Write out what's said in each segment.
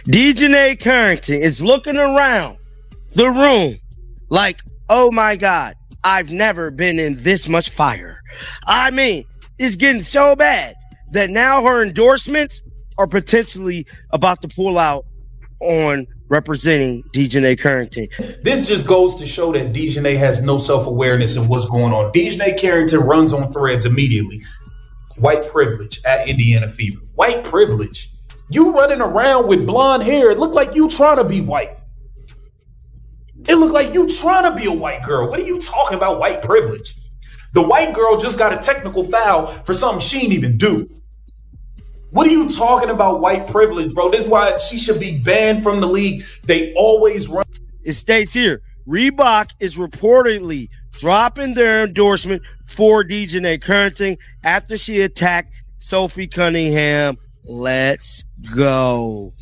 DeJounte Carrington is looking around the room like, oh my God, I've never been in this much fire. I mean, it's getting so bad that now her endorsements are potentially about to pull out on representing DeJounte Carrington. This just goes to show that DeJounte has no self-awareness in what's going on. DeJounte Carrington runs on threads immediately. White privilege at Indiana Fever. White privilege. You running around with blonde hair. It looked like you trying to be white. It looked like you trying to be a white girl. What are you talking about, white privilege? The white girl just got a technical foul for something she didn't even do. What are you talking about, white privilege, bro? This is why she should be banned from the league. They always run. It states here, Reebok is reportedly dropping their endorsement for DeJounte Carrington after she attacked Sophie Cunningham. Let's go.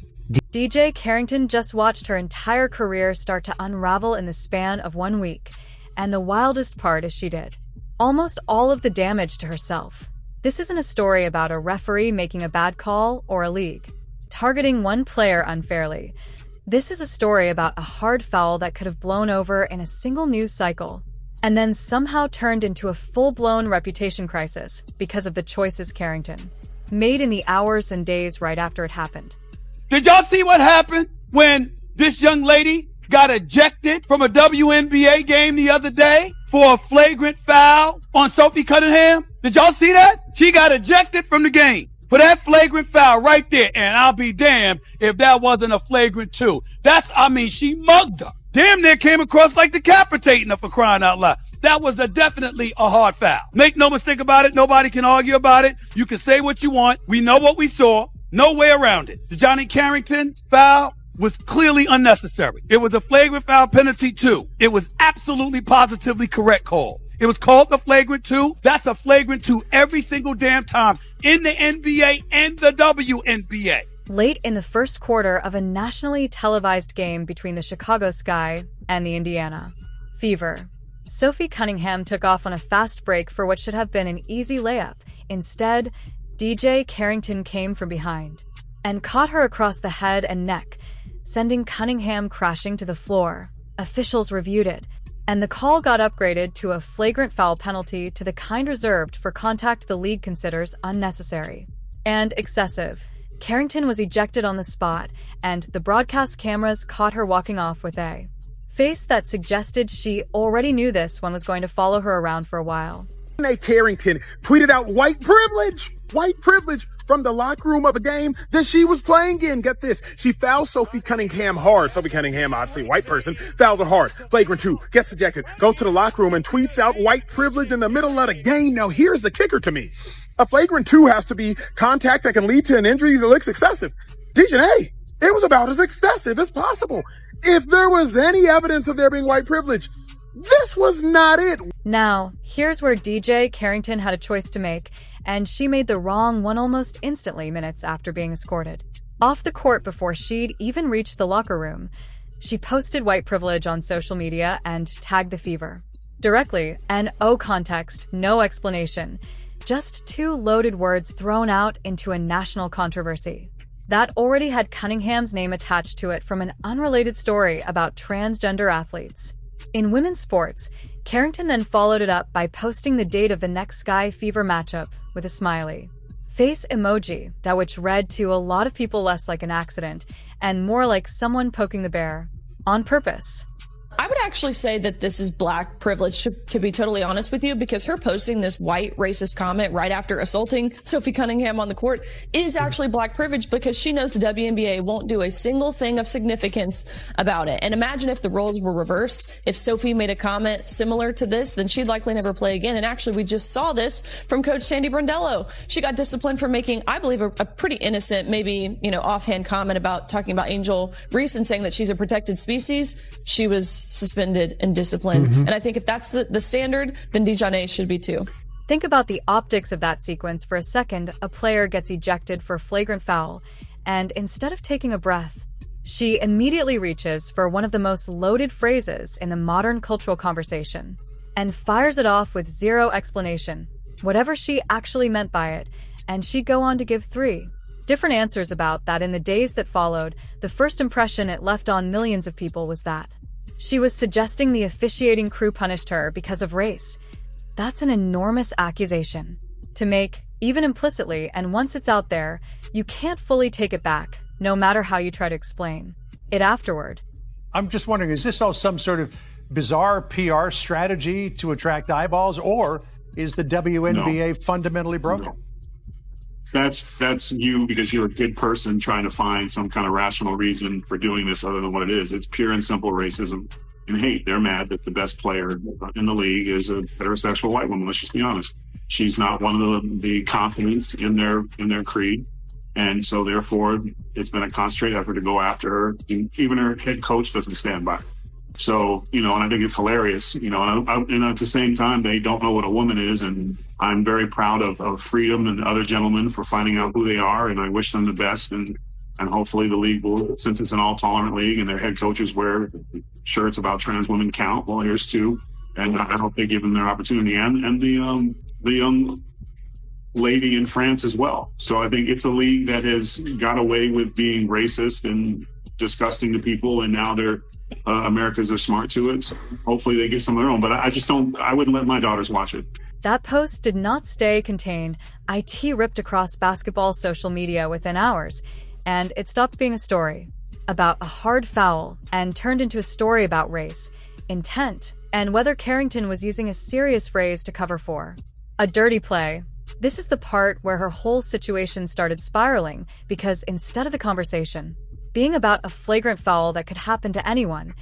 DJ Carrington just watched her entire career start to unravel in the span of 1 week. And the wildest part is she did almost all of the damage to herself. This isn't a story about a referee making a bad call or a league targeting one player unfairly. This is a story about a hard foul that could have blown over in a single news cycle and then somehow turned into a full-blown reputation crisis because of the choices Carrington made in the hours and days right after it happened. Did y'all see what happened when this young lady got ejected from a WNBA game the other day for a flagrant foul on Sophie Cunningham? Did y'all see that? She got ejected from the game for that flagrant foul right there. And I'll be damned if that wasn't a flagrant too. She mugged her. Damn near came across like decapitating her, for crying out loud. That was definitely a hard foul. Make no mistake about it. Nobody can argue about it. You can say what you want. We know what we saw. No way around it. The DeJounte Carrington foul was clearly unnecessary. It was a flagrant foul penalty too. It was absolutely positively correct call. It was called the flagrant two. That's a flagrant two every single damn time in the NBA and the WNBA. Late in the first quarter of a nationally televised game between the Chicago Sky and the Indiana Fever, Sophie Cunningham took off on a fast break for what should have been an easy layup. Instead, DJ Carrington came from behind and caught her across the head and neck, sending Cunningham crashing to the floor. Officials reviewed it, and the call got upgraded to a flagrant foul penalty to the kind reserved for contact the league considers unnecessary and excessive. Carrington was ejected on the spot, and the broadcast cameras caught her walking off with a face that suggested she already knew this one was going to follow her around for a while. Carrington tweeted out white privilege from the locker room of a game that she was playing in. Get this. She fouls Sophie Cunningham hard. Sophie Cunningham, obviously a white person, fouls her hard. Flagrant two, gets ejected, goes to the locker room and tweets out white privilege in the middle of the game. Now here's the kicker to me. A flagrant two has to be contact that can lead to an injury that looks excessive. DeJounte, it was about as excessive as possible. If there was any evidence of there being white privilege, this was not it. Now, here's where DJ Carrington had a choice to make, and she made the wrong one almost instantly minutes after being escorted off the court before she'd even reached the locker room. She posted white privilege on social media and tagged the Fever directly, and no context, no explanation. Just two loaded words thrown out into a national controversy that already had Cunningham's name attached to it from an unrelated story about transgender athletes. In women's sports, Carrington then followed it up by posting the date of the next Sky Fever matchup with a smiley face emoji, that which read to a lot of people less like an accident and more like someone poking the bear on purpose. I would actually say that this is black privilege, to be totally honest with you, because her posting this white racist comment right after assaulting Sophie Cunningham on the court is actually black privilege, because she knows the WNBA won't do a single thing of significance about it. And imagine if the roles were reversed. If Sophie made a comment similar to this, then she'd likely never play again. And actually, we just saw this from Coach Sandy Brondello. She got disciplined for making, I believe, a pretty innocent, maybe, offhand comment about talking about Angel Reese and saying that she's a protected species. She was suspended and disciplined. And I think if that's the standard, then DeJounte should be too. Think about the optics of that sequence for a second. A player gets ejected for a flagrant foul, and instead of taking a breath, she immediately reaches for one of the most loaded phrases in the modern cultural conversation and fires it off with zero explanation, whatever she actually meant by it, and she'd go on to give 3 Different answers about that. In the days that followed, the first impression it left on millions of people was that she was suggesting the officiating crew punished her because of race. That's an enormous accusation to make, even implicitly, and once it's out there, you can't fully take it back, no matter how you try to explain it afterward. I'm just wondering, is this all some sort of bizarre PR strategy to attract eyeballs, or is the WNBA fundamentally broken? No. That's you, because you're a good person trying to find some kind of rational reason for doing this other than what it is. It's pure and simple racism and hate. They're mad that the best player in the league is a heterosexual white woman. Let's just be honest. She's not one of the confidants in their creed. And so therefore it's been a concentrated effort to go after her. Even her head coach doesn't stand by. So, and I think it's hilarious, and at the same time, they don't know what a woman is. And I'm very proud of Freedom and the other gentlemen for finding out who they are. And I wish them the best. And hopefully the league will, since it's an all tolerant league and their head coaches wear shirts about trans women count. Well, here's two. And I hope they give them their opportunity, and the young lady in France as well. So I think it's a league that has got away with being racist and disgusting to people. And now Americans are smart to it. So hopefully they get some of their own, but I wouldn't let my daughters watch it. That post did not stay contained. IT ripped across basketball social media within hours, and it stopped being a story about a hard foul and turned into a story about race, intent, and whether Carrington was using a serious phrase to cover for a dirty play. This is the part where her whole situation started spiraling, because instead of the conversation being about a flagrant foul that could happen to anyone,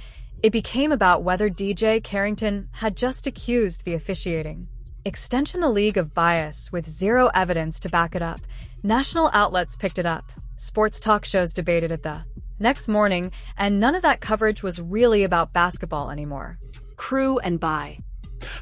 it became about whether DJ Carrington had just accused the officiating extension the league of bias with zero evidence to back it up. National outlets picked it up. Sports talk shows debated it the next morning, and none of that coverage was really about basketball anymore. Crew and bye.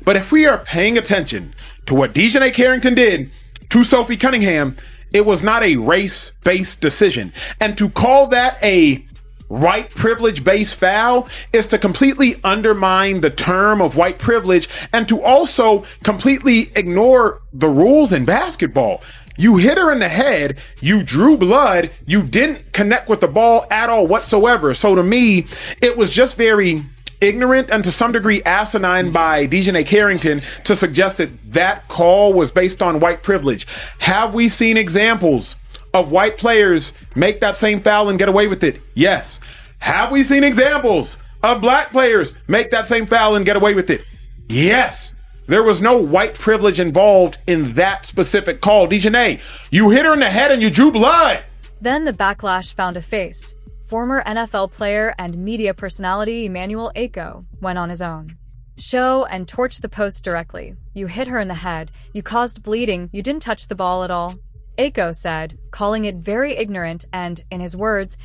But if we are paying attention to what Dejanay Carrington did to Sophie Cunningham, it was not a race-based decision. And to call that a white privilege-based foul is to completely undermine the term of white privilege, and to also completely ignore the rules in basketball. You hit her in the head, you drew blood, you didn't connect with the ball at all whatsoever. So to me, it was just very ignorant and to some degree asinine by Dejanay Carrington to suggest that call was based on white privilege. Have we seen examples of white players make that same foul and get away with it? Yes. Have we seen examples of black players make that same foul and get away with it? Yes. There was no white privilege involved in that specific call. Dejanay, you hit her in the head and you drew blood. Then the backlash found a face. Former NFL player and media personality Emmanuel Aiko went on his own show and torched the post directly. You hit her in the head. You caused bleeding. You didn't touch the ball at all. Aiko said, calling it very ignorant and, in his words,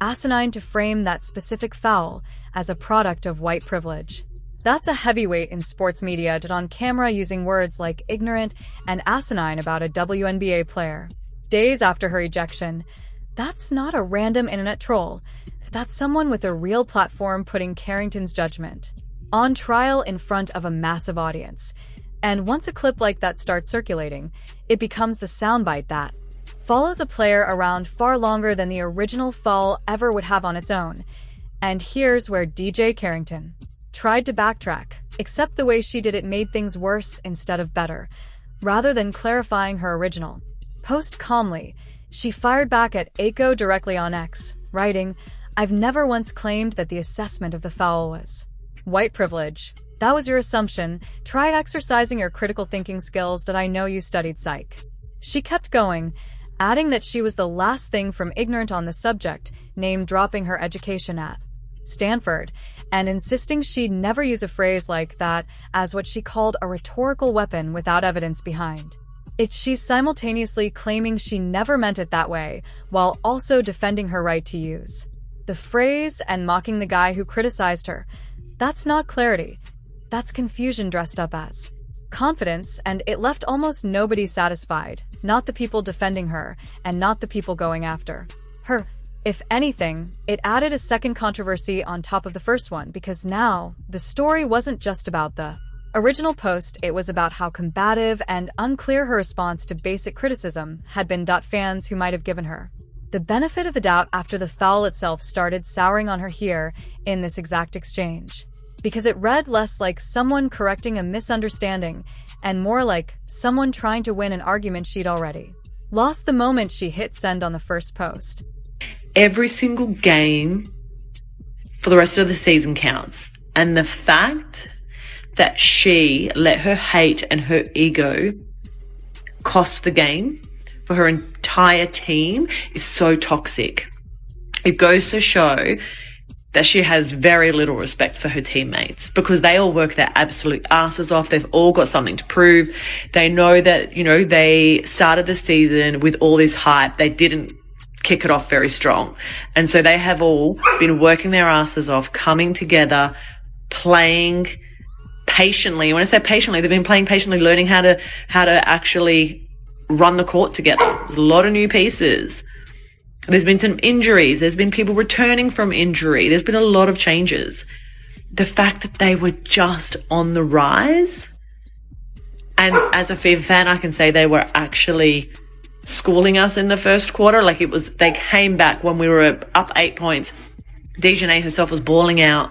asinine to frame that specific foul as a product of white privilege. That's a heavyweight in sports media, did on camera using words like ignorant and asinine about a WNBA player. Days after her ejection, that's not a random internet troll. That's someone with a real platform putting Carrington's judgment on trial in front of a massive audience. And once a clip like that starts circulating, it becomes the soundbite that follows a player around far longer than the original foul ever would have on its own. And here's where DJ Carrington tried to backtrack, except the way she did it made things worse instead of better. Rather than clarifying her original post calmly, she fired back at Aiko directly on X, writing, "I've never once claimed that the assessment of the foul was white privilege. That was your assumption. Try exercising your critical thinking skills. Did I know you studied psych?" She kept going, adding that she was the last thing from ignorant on the subject, name-dropping her education at Stanford, and insisting she'd never use a phrase like that as what she called a rhetorical weapon without evidence behind. She's simultaneously claiming she never meant it that way, while also defending her right to use the phrase and mocking the guy who criticized her. That's not clarity. That's confusion dressed up as confidence, and it left almost nobody satisfied. Not the people defending her, and not the people going after her. If anything, it added a second controversy on top of the first one, because now the story wasn't just about the Original post, it was about how combative and unclear her response to basic criticism had been. Fans who might have given her the benefit of the doubt after the foul itself started souring on her here in this exact exchange, because it read less like someone correcting a misunderstanding and more like someone trying to win an argument she'd already lost the moment she hit send on the first post. Every single game for the rest of the season counts. And the fact that she let her hate and her ego cost the game for her entire team is so toxic. It goes to show that she has very little respect for her teammates, because they all work their absolute asses off. They've all got something to prove. They know that, they started the season with all this hype. They didn't kick it off very strong. And so they have all been working their asses off, coming together, playing patiently. When I say patiently, they've been playing patiently, learning how to actually run the court together. There's a lot of new pieces. There's been some injuries. There's been people returning from injury. There's been a lot of changes. The fact that they were just on the rise, and as a Fever fan, I can say they were actually schooling us in the first quarter. They came back when we were up 8 points. DeJournette herself was balling out,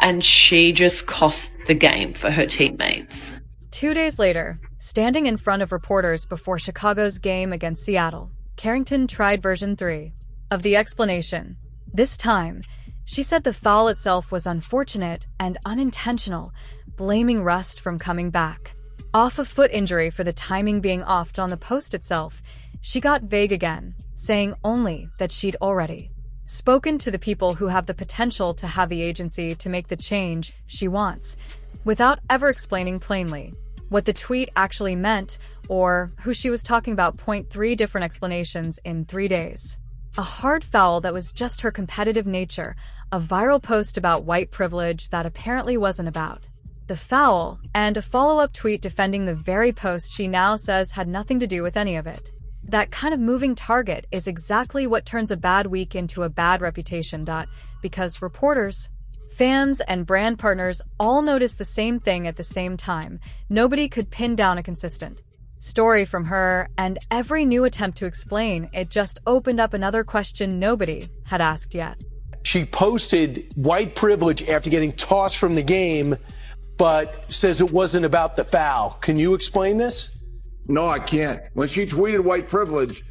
and she just cost the game for her teammates. 2 days later, standing in front of reporters before Chicago's game against Seattle, Carrington tried version 3 of the explanation. This time, she said the foul itself was unfortunate and unintentional, blaming rest from coming back. Off a foot injury for the timing being off on the post itself, she got vague again, saying only that she'd already spoken to the people who have the potential to have the agency to make the change she wants, without ever explaining plainly what the tweet actually meant or who she was talking about. 3 different explanations in 3 days. A hard foul that was just her competitive nature, a viral post about white privilege that apparently wasn't about the foul, and a follow-up tweet defending the very post she now says had nothing to do with any of it. That kind of moving target is exactly what turns a bad week into a bad reputation. Because reporters, fans, and brand partners all noticed the same thing at the same time. Nobody could pin down a consistent story from her, and every new attempt to explain it just opened up another question nobody had asked yet. She posted white privilege after getting tossed from the game, but says it wasn't about the foul. Can you explain this? No, I can't. When she tweeted white privilege,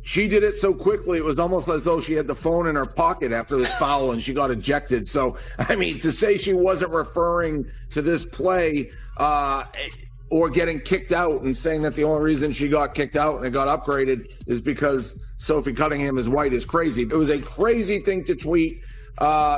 she did it so quickly, it was almost as though she had the phone in her pocket after this foul and she got ejected. So, to say she wasn't referring to this play or getting kicked out and saying that the only reason she got kicked out and it got upgraded is because Sophie Cunningham is white is crazy. It was a crazy thing to tweet.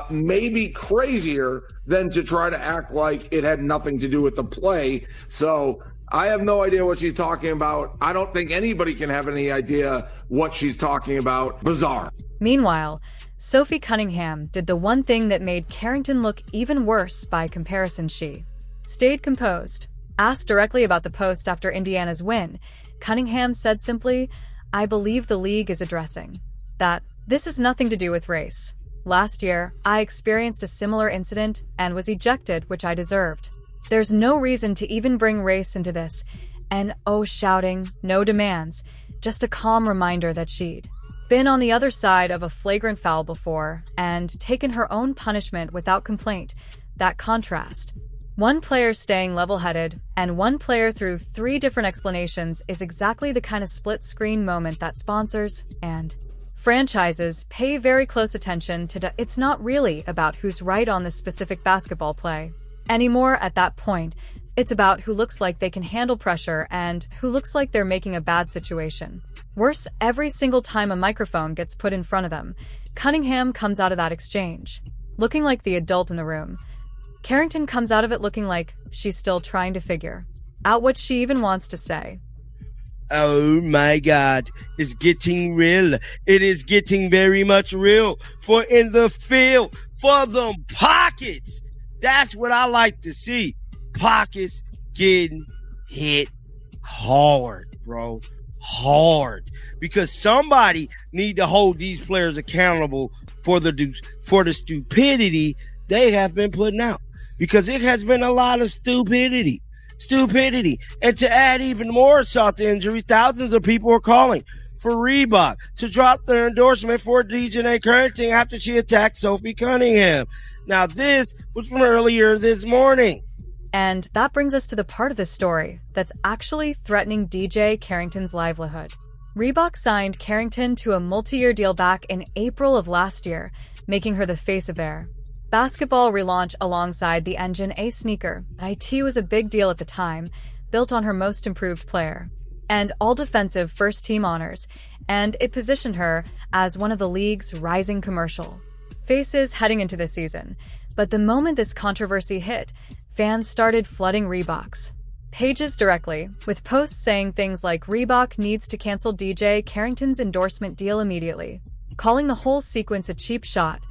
Maybe crazier than to try to act like it had nothing to do with the play. So I have no idea what she's talking about. I don't think anybody can have any idea what she's talking about. Bizarre. Meanwhile, Sophie Cunningham did the one thing that made Carrington look even worse by comparison. She stayed composed. Asked directly about the post after Indiana's win, Cunningham said simply, "I believe the league is addressing that this has nothing to do with race. Last year, I experienced a similar incident and was ejected, which I deserved. There's no reason to even bring race into this. And shouting, no demands, just a calm reminder that she'd been on the other side of a flagrant foul before and taken her own punishment without complaint. That contrast. One player staying level-headed and one player through 3 different explanations is exactly the kind of split-screen moment that sponsors and franchises pay very close attention to. It's not really about who's right on this specific basketball play anymore at that point. It's about who looks like they can handle pressure and who looks like they're making a bad situation worse every single time a microphone gets put in front of them. Cunningham comes out of that exchange looking like the adult in the room. Carrington comes out of it looking like she's still trying to figure out what she even wants to say. Oh my God, it's getting real. It is getting very much real. For in the field, for them pockets. That's what I like to see. Pockets getting hit hard, bro. Hard. Because somebody need to hold these players accountable for the stupidity they have been putting out. because it has been a lot of stupidity. And to add even more salt to injuries, thousands of people are calling for Reebok to drop their endorsement for Dejanay Carrington after she attacked Sophie Cunningham. Now, this was from earlier this morning. And that brings us to the part of the story that's actually threatening DJ Carrington's livelihood. Reebok signed Carrington to a multi-year deal back in April of last year, making her the face of their basketball relaunch alongside the Engine A sneaker. IT was a big deal at the time, built on her most improved player, and all-defensive first-team honors, and it positioned her as one of the league's rising commercial faces heading into the season. But the moment this controversy hit, fans started flooding Reebok's pages directly, with posts saying things like Reebok needs to cancel DJ Carrington's endorsement deal immediately, calling the whole sequence a cheap shot,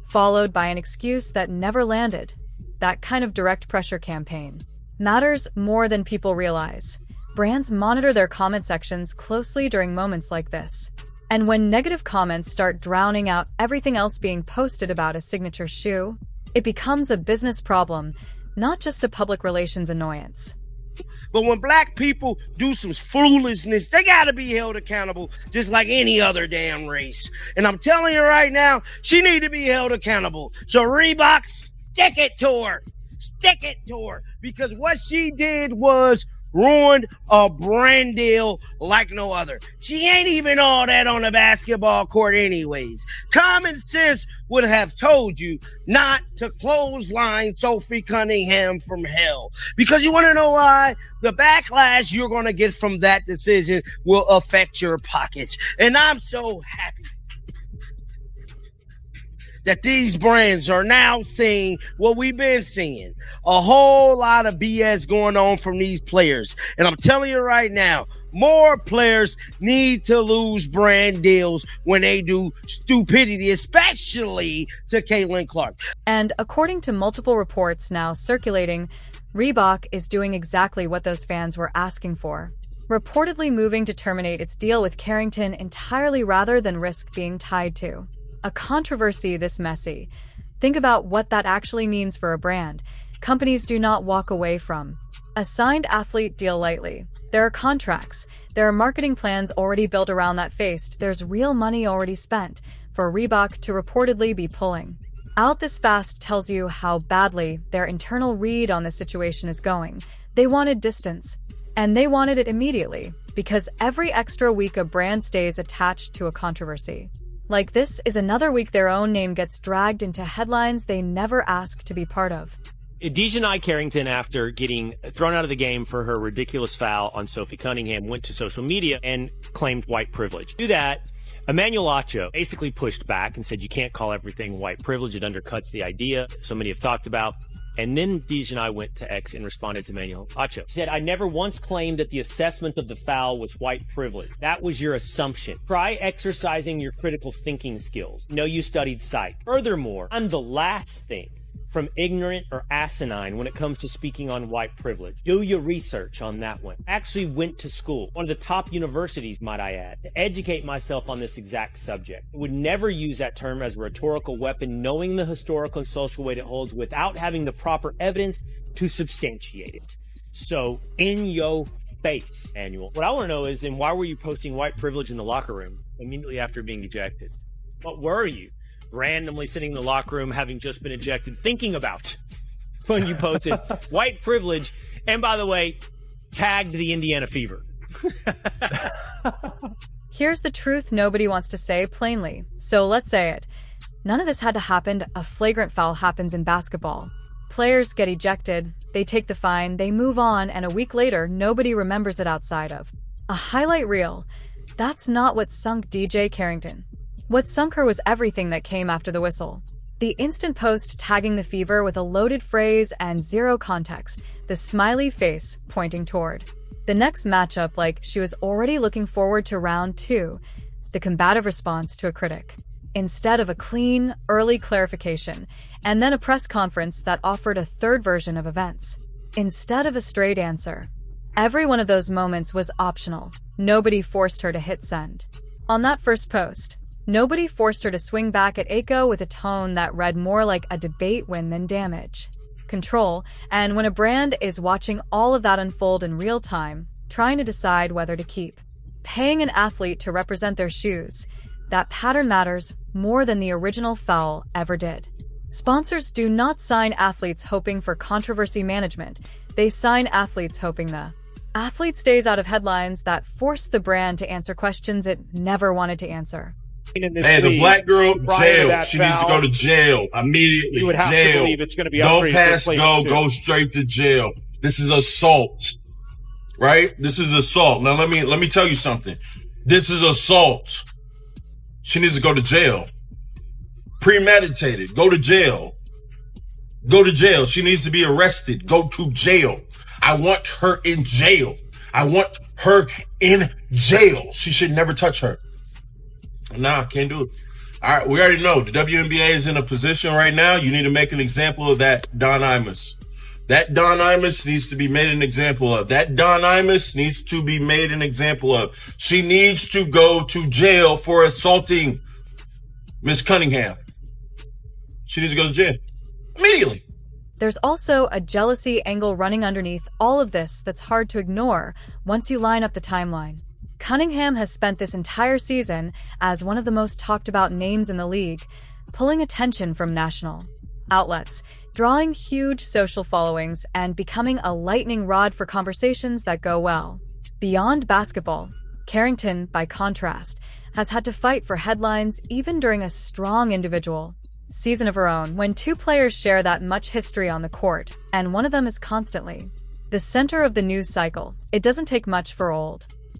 followed by an excuse that never landed. That kind of direct pressure campaign matters more than people realize. Brands monitor their comment sections closely during moments like this. And when negative comments start drowning out everything else being posted about a signature shoe, it becomes a business problem, not just a public relations annoyance. But when black people do some foolishness, they gotta be held accountable just like any other damn race. And I'm telling you right now, she need to be held accountable. So Reebok, stick it to her. Stick it to her. Because what she did was ruined a brand deal like no other. She ain't even all that on the basketball court anyways. Common sense would have told you not to clothesline Sophie Cunningham from hell. Because you want to know why? The backlash you're going to get from that decision will affect your pockets. And I'm so happy that these brands are now seeing what we've been seeing. A whole lot of BS going on from these players. And I'm telling you right now, more players need to lose brand deals when they do stupidity, especially to Caitlin Clark. And according to multiple reports now circulating, Reebok is doing exactly what those fans were asking for, reportedly moving to terminate its deal with Carrington entirely rather than risk being tied to a controversy this messy. Think about what that actually means for a brand. Companies do not walk away from a signed athlete deal lightly. There are contracts. There are marketing plans already built around that face. There's real money already spent for Reebok to reportedly be pulling out this fast tells you how badly their internal read on the situation is going. They wanted distance, and they wanted it immediately, because every extra week a brand stays attached to a controversy like this is another week their own name gets dragged into headlines they never asked to be part of. Dejanay Carrington, after getting thrown out of the game for her ridiculous foul on Sophie Cunningham, went to social media and claimed white privilege. To do that, Emmanuel Acho basically pushed back and said you can't call everything white privilege. It undercuts the idea so many have talked about. And then Dejanay went to X and responded to Emmanuel Acho. He said, I never once claimed that the assessment of the foul was white privilege. That was your assumption. Try exercising your critical thinking skills. Know you studied psych. Furthermore, I'm the last thing from ignorant or asinine when it comes to speaking on white privilege. Do your research on that one. Actually went to school, one of the top universities, might I add, to educate myself on this exact subject. I would never use that term as a rhetorical weapon, knowing the historical and social weight it holds without having the proper evidence to substantiate it. So, in your face, Manuel. What I want to know is, then why were you posting white privilege in the locker room immediately after being ejected? What were you randomly sitting in the locker room having just been ejected thinking about when you posted white privilege, and by the way, tagged the Indiana Fever? Here's the truth nobody wants to say plainly, so let's say it. None of this had to happen. A flagrant foul happens in basketball. Players get ejected, they take the fine, they move on, and a week later, nobody remembers it outside of a highlight reel. That's not what sunk DJ Carrington. What sunk her was everything that came after the whistle. The instant post tagging the Fever with a loaded phrase and zero context, the smiley face pointing toward the next matchup like she was already looking forward to round 2, the combative response to a critic, instead of a clean, early clarification, and then a press conference that offered a third version of events, instead of a straight answer. Every one of those moments was optional. Nobody forced her to hit send. On that first post, nobody forced her to swing back at Aiko with a tone that read more like a debate win than damage. control, and when a brand is watching all of that unfold in real time, trying to decide whether to keep paying an athlete to represent their shoes, that pattern matters more than the original foul ever did. Sponsors do not sign athletes hoping for controversy management. They sign athletes hoping the athlete stays out of headlines that force the brand to answer questions it never wanted to answer. Hey, the black girl, jail. She needs to go to jail immediately. You would have jail. to believe it's going to be Don't pass go. Go straight to jail. This is assault, right? This is assault. Now let me tell you something. This is assault. She needs to go to jail. Premeditated. Go to jail. Go to jail. She needs to be arrested. Go to jail. I want her in jail. I want her in jail. She should never touch her. Nah, can't do it. All right, we already know the WNBA is in a position right now. You need to make an example of that Don Imus. That Don Imus needs to be made an example of. That Don Imus needs to be made an example of. She needs to go to jail for assaulting Miss Cunningham. She needs to go to jail immediately. There's also a jealousy angle running underneath all of this that's hard to ignore once you line up the timeline. Cunningham has spent this entire season as one of the most talked about names in the league, pulling attention from national outlets, drawing huge social followings, and becoming a lightning rod for conversations that go well. Beyond basketball, Carrington, by contrast, has had to fight for headlines even during a strong individual season of her own, when two players share that much history on the court, and one of them is constantly the center of the news cycle. It doesn't take much for old